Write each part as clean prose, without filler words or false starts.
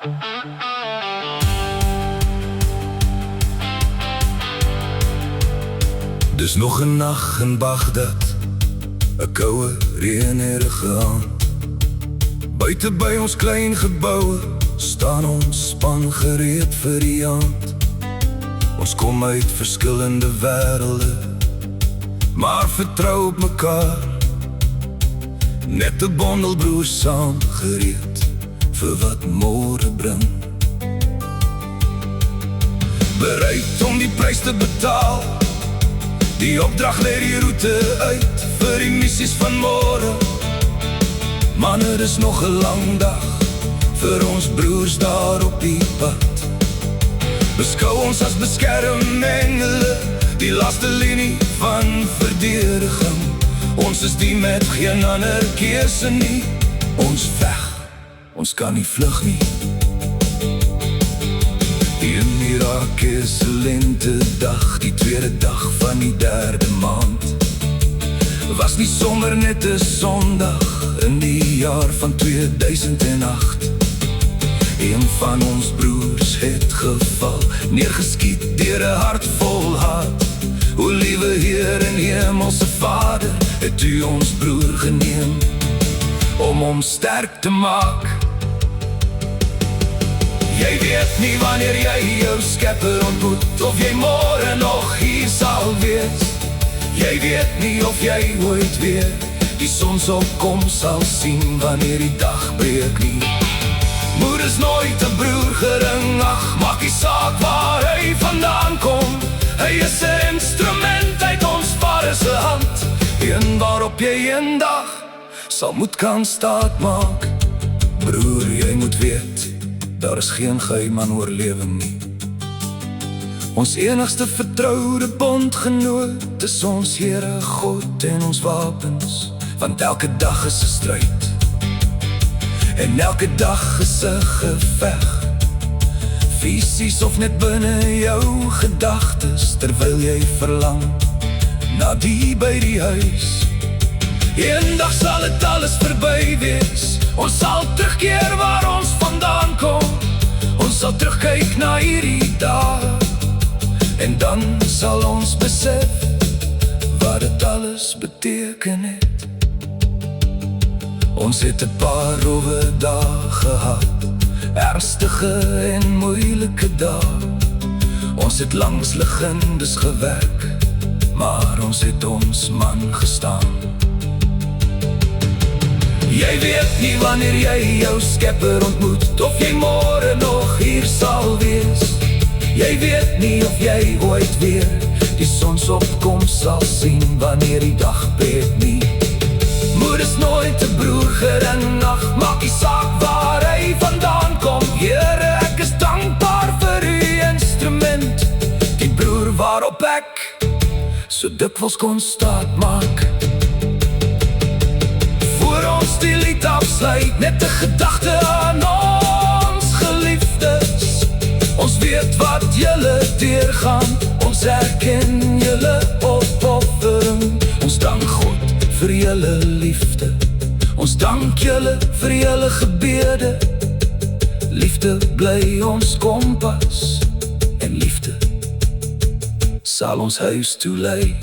Dis nog 'n nag in Baghdad, 'n koue, reënerige aand. Buite by ons klein geboue staan ons span gereed vir die aand. Ons kom uit verskillende wêrelde, maar vertrou op mekaar. Net 'n bondel broers saam gereed vir wat môre bring. Bereid om die prys te betaal. Die opdrag lê die roete uit vir die missies van môre. Manne, dis nog 'n lang dag vir ons broers daar op die pad. Beskou ons as beskermengele, die laaste linie van verdediging. Ons is die met geen ander keuse nie. Ons veg, ons kan nie vlug nie. In Irak is 'n lentedag, die tweede dag van die derde maand. Was nie sommer net 'n Sondag in die jaar van 2008. Een van ons broers het geval, neergeskiet deur 'n hart vol haat. O liewe Heer en Hemelse Vader, het U ons broer geneem om hom sterk te maak. Jy weet nie wanneer jy jou Skepper ontmoet, of jy môre nog hier sal wees. Jy weet nie of jy ooit weer die sonsopkom sal sien wanneer die dag breek nie. Moed is nooit 'n broer gering, ag, maak nie saak waar hy vandaan kom. Hy is 'n instrument uit ons Vader se hand, een waarop jy eendag sal moet kan staat maak. Broer, jy moet weet, daar is geen geheim aan oorlewing nie. Ons enigste vertroude bondgenoot is ons Here God en ons wapens, want elke dag is 'n stryd en elke dag is 'n geveg. Fisies of net binne jou gedagtes, terwyl jy verlang na die by die huis. Eendag sal het alles verby wees. Ons sal terugkeer waar ons vandaan kom. Ons sal terugkyk na hierdie dag, en dan sal ons besef wat dit alles beteken het. Ons het 'n paar rowwe dae gehad, ernstige en moeilike dae. Ons het langs liggendes gewerk, maar ons het ons man gestaan. Jy weet nie wanneer jy jou Skepper ontmoet, of jy môre nog hier sal wees. Jy weet nie of jy ooit weer die sonsopkom sal sien wanneer die dag breek nie. Moed is nooit 'n broer gering, ag, maak nie saak waar hy vandaan kom. Here, ek is dankbaar vir U instrument, die broer waarop ek so dikwels kon staat maak. Voor ons die lied afsluit, net 'n gedagte aan ons geliefdes. Ons weet wat julle deurgaan, ons erken julle opoffering. Ons dank God vir julle liefde, ons dank julle vir julle gebede. Liefde bly ons kompas, en liefde sal ons huis toe lei.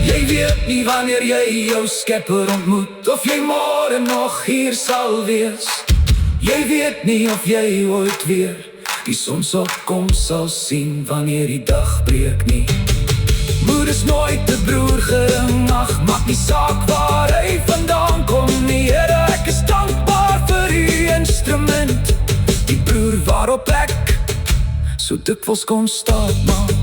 Jy weet nie wanneer jy jou Skepper ontmoet, of jy môre nog hier sal wees. Jy weet nie of jy ooit weer die sonsopkom sal sien wanneer die dag breek nie. Moed is nooit 'n broer gering, ag, maak nie saak waar hy vandaan kom nie. Here, ek is dankbaar vir U instrument, die broer waarop ek so dikwels kon staat maak.